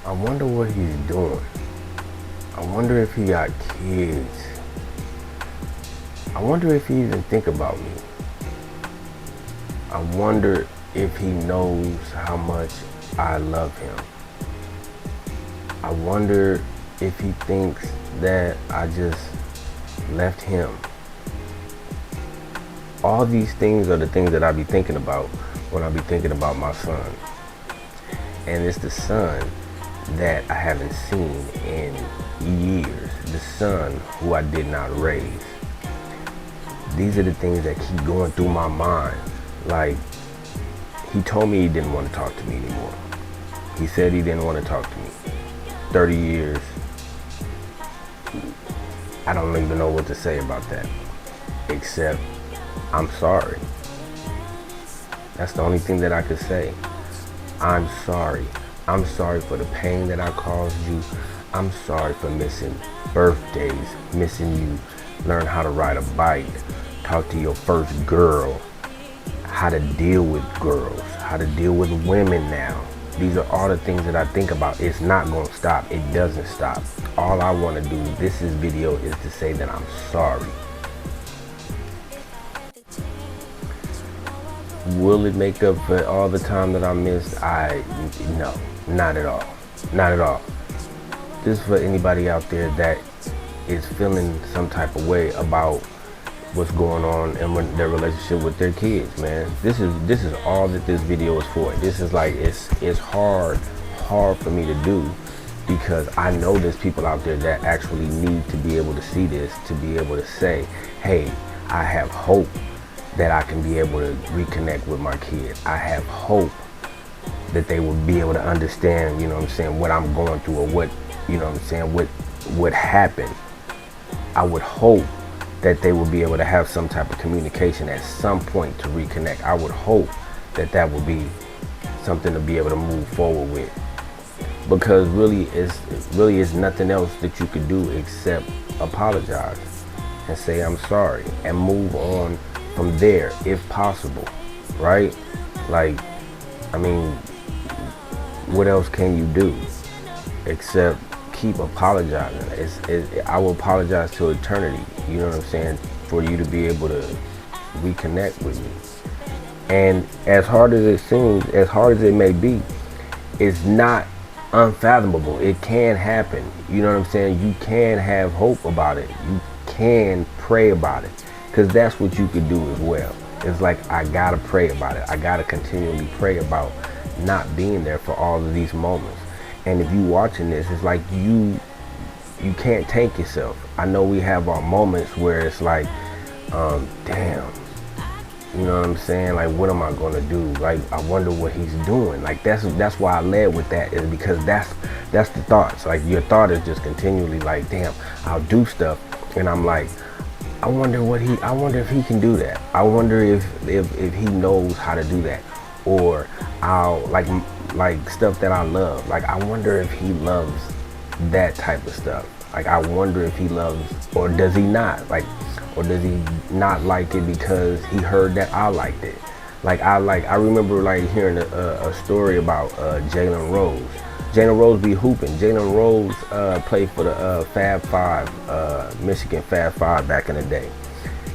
I wonder what he's doing. I wonder if he got kids. I wonder if he even think about me. I wonder if he knows how much I love him. I wonder if he thinks that I just left him. All these things are the things that I be thinking about when I be thinking about my son. And it's the son that I haven't seen in years. The son who I did not raise. These are the things that keep going through my mind. Like, he told me he didn't want to talk to me anymore. He said he didn't want to talk to me. 30 years. I don't even know what to say about that. Except, I'm sorry. That's the only thing that I could say. I'm sorry. I'm sorry for the pain that I caused you. I'm sorry for missing birthdays, missing you learn how to ride a bike, talk to your first girl, how to deal with girls, how to deal with women now. These are all the things that I think about. It's not going to stop. It doesn't stop. All I want to do, this video is to say that I'm sorry. Will it make up for all the time that I missed? No, not at all. Not at all. This is for anybody out there that is feeling some type of way about what's going on in their relationship with their kids, man. This is all that this video is for. This is like, it's hard for me to do, because I know there's people out there that actually need to be able to see this, to be able to say, hey, I have hope that I can be able to reconnect with my kid. I have hope that they will be able to understand, you know what I'm saying, what I'm going through, or what, you know what I'm saying, what happened. I would hope that they will be able to have some type of communication at some point to reconnect. I would hope that that will be something to be able to move forward with, because really is nothing else that you could do except apologize and say I'm sorry and move on from there if possible, right? Like, I mean, what else can you do except keep apologizing? I will apologize to eternity, you know what I'm saying, for you to be able to reconnect with me. And as hard as it seems, as hard as it may be, it's not unfathomable. It can happen, you know what I'm saying? You can have hope about it. You can pray about it, because that's what you could do as well. It's like, I gotta pray about it. I gotta continually pray about not being there for all of these moments. And if you watching this, it's like you can't take yourself. I know we have our moments where it's like, damn, you know what I'm saying? Like, what am I gonna do? Like, I wonder what he's doing. Like, that's why I led with that, is because that's the thoughts. Like, your thought is just continually like, damn, I'll do stuff, and I'm like, I wonder if he can do that. I wonder if he knows how to do that. Or I'll like stuff that I love. Like, I wonder if he loves that type of stuff. Like, I wonder if he loves, or does he not? Like, or does he not like it because he heard that I liked it? Like, I remember like hearing a story about Jalen Rose. Jalen Rose be hooping. Jalen Rose played for the Fab Five, Michigan Fab Five back in the day,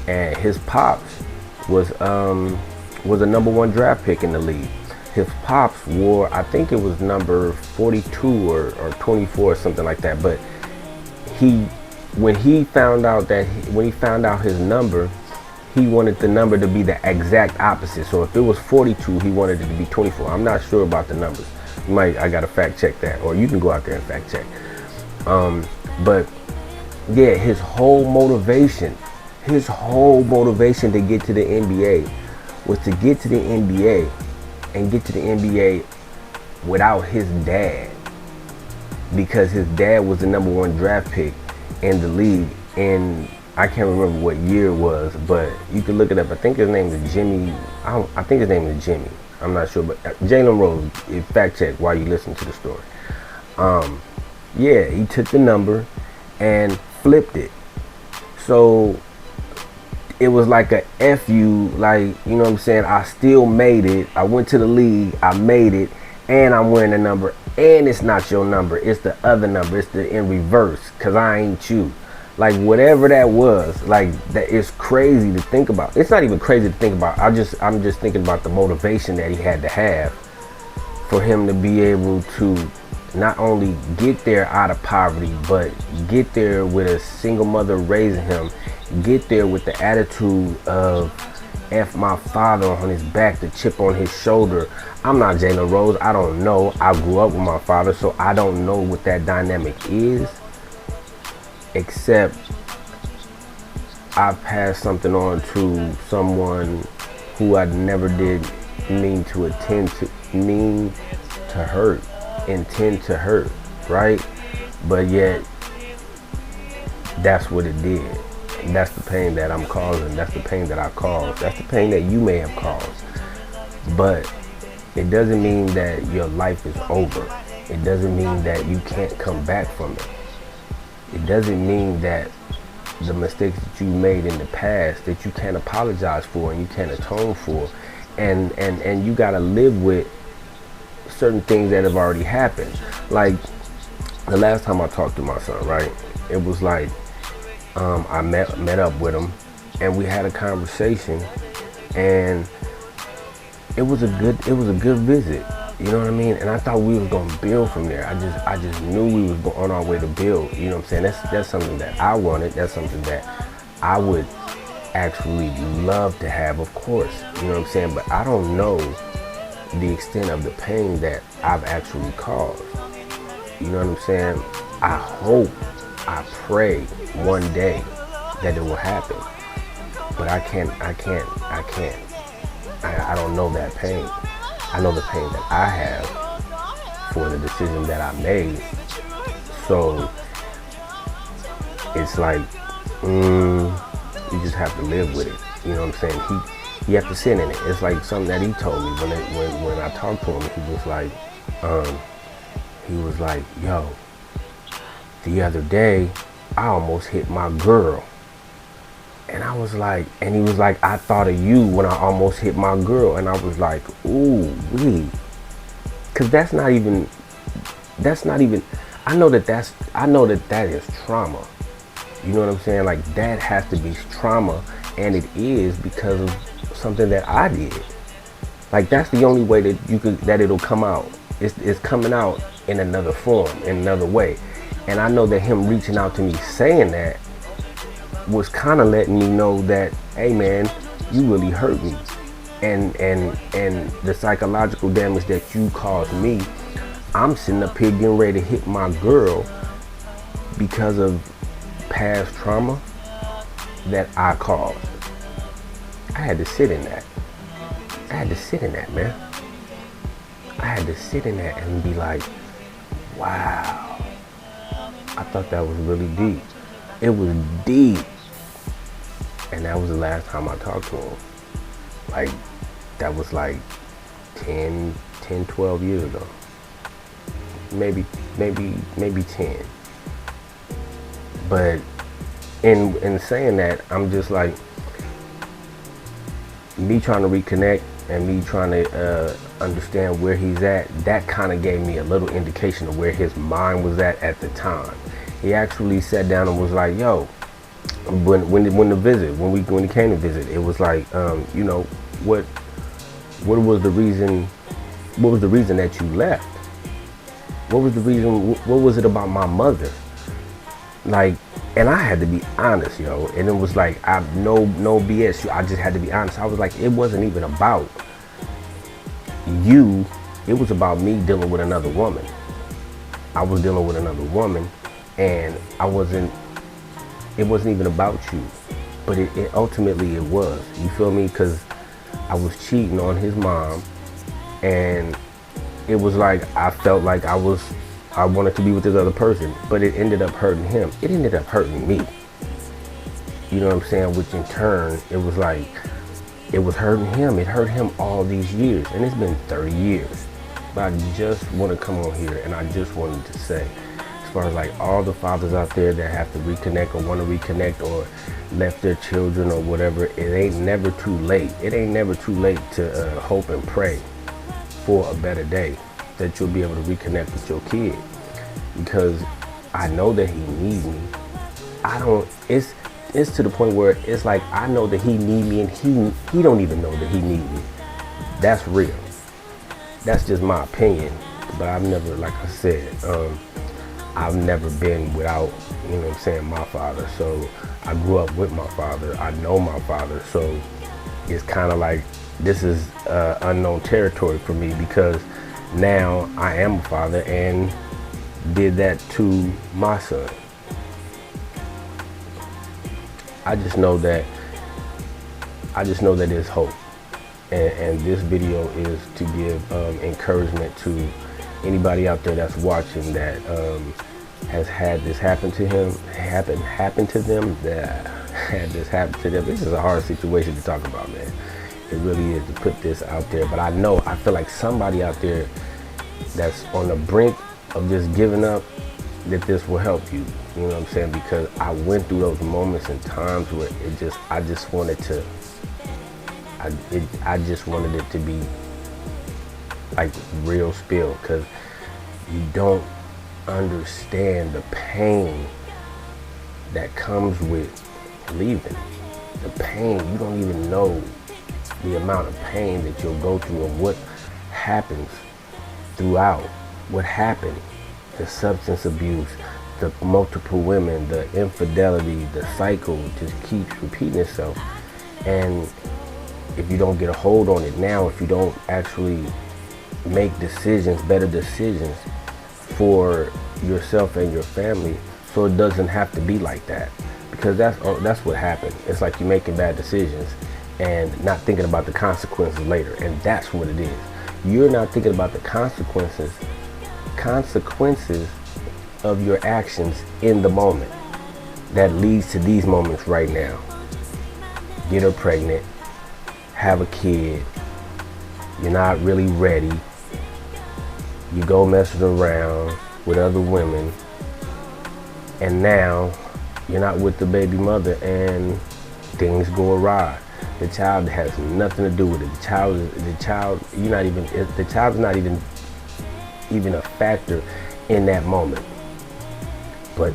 and his pops was a #1 draft pick in the league. His pops wore, I think it was number 42 or 24 or something like that. But when he found out his number, he wanted the number to be the exact opposite. So if it was 42, he wanted it to be 24. I'm not sure about the numbers. I gotta fact check that, or you can go out there and fact check. But yeah, his whole motivation to get to the NBA was to get to the NBA and get to the NBA without his dad, because his dad was the #1 draft pick in the league, and I can't remember what year it was, but you can look it up. I think his name is Jimmy. I think his name is Jimmy. I'm not sure, but Jalen Rose, fact check while you listen to the story. Yeah, he took the number and flipped it. So it was like a F you, like, you know what I'm saying? I still made it. I went to the league, I made it, and I'm wearing the number And it's not your number, it's the other number, it's the in reverse, cause I ain't you. Like whatever that was, like that is crazy to think about. It's not even crazy to think about. I'm just thinking about the motivation that he had to have for him to be able to not only get there out of poverty, but get there with a single mother raising him, get there with the attitude of F my father on his back, the chip on his shoulder. I'm not Jalen Rose. I don't know. I grew up with my father, so I don't know what that dynamic is, except I passed something on to someone who I never did mean to intend to hurt, right? But yet, that's what it did. That's the pain that I'm causing. That's the pain that I caused. That's the pain that you may have caused. But it doesn't mean that your life is over. It doesn't mean that you can't come back from it. It doesn't mean that the mistakes that you made in the past that you can't apologize for and you can't atone for. And you gotta live with certain things that have already happened. Like the last time I talked to my son, right? It was like I met up with him and we had a conversation, and it was a good visit. You know what I mean? And I thought we was gonna build from there. I just knew we was on our way to build. You know what I'm saying? That's something that I wanted. That's something that I would actually love to have, of course. You know what I'm saying? But I don't know the extent of the pain that I've actually caused. You know what I'm saying? I hope, I pray one day that it will happen. But I don't know that pain. I know the pain that I have for the decision that I made. So it's like, you just have to live with it. You know what I'm saying? You have to sit in it. It's like something that he told me when I talked to him. He was like, yo, the other day I almost hit my girl. And I was like, and he was like, I thought of you when I almost hit my girl. And I was like, ooh, wee. Cause that's not even, I know that is trauma. You know what I'm saying? Like that has to be trauma, and it is because of something that I did. Like that's the only way that it'll come out. It's coming out in another form, in another way. And I know that him reaching out to me saying that was kind of letting me know that, hey man, you really hurt me. And the psychological damage that you caused me, I'm sitting up here getting ready to hit my girl because of past trauma that I caused. I had to sit in that. I had to sit in that, man. I had to sit in that and be like, wow. I thought that was really deep. It was deep. And that was the last time I talked to him. Like, that was like 10, 12 years ago. Maybe 10. But in saying that, I'm just like, me trying to reconnect and me trying to understand where he's at, that kind of gave me a little indication of where his mind was at the time. He actually sat down and was like, yo, when he came to visit, it was like, you know, what was the reason that you left? What was the reason? What was it about my mother? Like, and I had to be honest, yo. And it was like, no BS. I just had to be honest. I was like, it wasn't even about you. It was about me dealing with another woman. I was dealing with another woman, and it wasn't even about you. But it ultimately it was. You feel me? Because I was cheating on his mom, and it was like I felt like I wanted to be with this other person, but it ended up hurting him. It ended up hurting me. You know what I'm saying? Which in turn, it was like, it was hurting him. It hurt him all these years, and it's been 30 years. But I just want to come on here and I just wanted to say, as far as like all the fathers out there that have to reconnect or want to reconnect or left their children or whatever, it ain't never too late. It ain't never too late to hope and pray for a better day. that you'll be able to reconnect with your kid, because I know that he needs me. It's to the point where it's like I know that he needs me, and he don't even know that he needs me. That's real. That's just my opinion. But I've never, like I said, I've never been without, you know what I'm saying, my father. So I grew up with my father. I know my father. So it's kind of like this is unknown territory for me, because now I am a father and did that to my son. I just know that there's hope, and this video is to give encouragement to anybody out there that's watching that has had this happen to them. This is a hard situation to talk about, man. It really is, to put this out there. But I feel like somebody out there that's on the brink of just giving up, that this will help you. You know what I'm saying? Because I went through those moments and times where I just wanted it to be like real spill, because you don't understand the pain that comes with leaving. The pain, you don't even know the amount of pain that you'll go through, and what happens throughout. What happened, the substance abuse, the multiple women, the infidelity, the cycle just keeps repeating itself. And if you don't get a hold on it now, if you don't actually make decisions, better decisions for yourself and your family, so it doesn't have to be like that. Because that's what happened. It's like you're making bad decisions and not thinking about the consequences later. And that's what it is. You're not thinking about the consequences of your actions in the moment that leads to these moments right now. Get her pregnant, have a kid, you're not really ready, you go messing around with other women, and now you're not with the baby mother and things go awry. The child has nothing to do with it. The child's not even a factor in that moment. But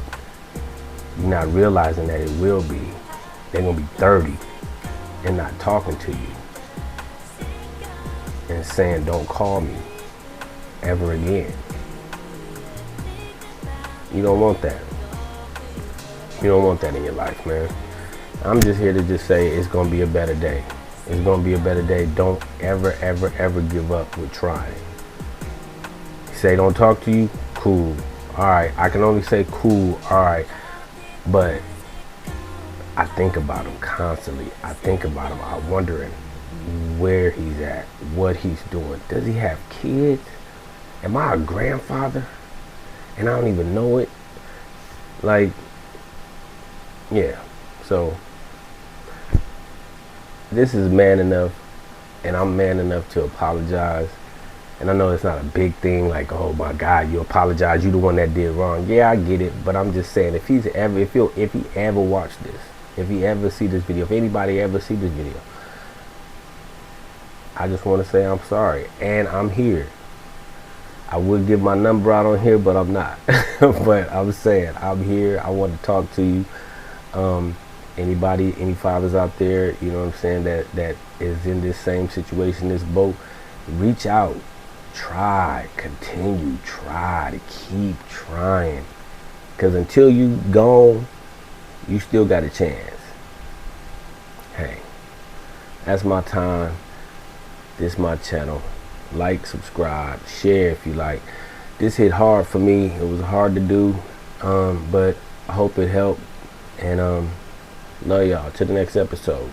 you're not realizing that it will be. They're gonna be 30 and not talking to you and saying, "Don't call me ever again." You don't want that. You don't want that in your life, man. I'm just here to just say it's gonna be a better day. It's gonna be a better day. Don't ever, ever, ever give up with trying. Say don't talk to you, cool. All right, I can only say cool, all right. But I think about him constantly. I think about him. I'm wondering where he's at, what he's doing. Does he have kids? Am I a grandfather and I don't even know it? Like, yeah. So this is man enough, and I'm man enough to apologize. And I know it's not a big thing, like, oh my God, you apologize, you the one that did wrong. Yeah, I get it, but I'm just saying, if he ever watch this, if he ever see this video, if anybody ever see this video, I just want to say I'm sorry, and I'm here. I would give my number out on here, but I'm not. But I'm saying I'm here. I want to talk to you. Anybody, any fathers out there, you know what I'm saying, that is in this same situation, this boat, reach out. Try, continue, try to keep trying, because until you gone, you still got a chance. Hey, that's my time. This is my channel. Like, subscribe, share if you like. This hit hard for me. It was hard to do, but I hope it helped. And love y'all. To the next episode.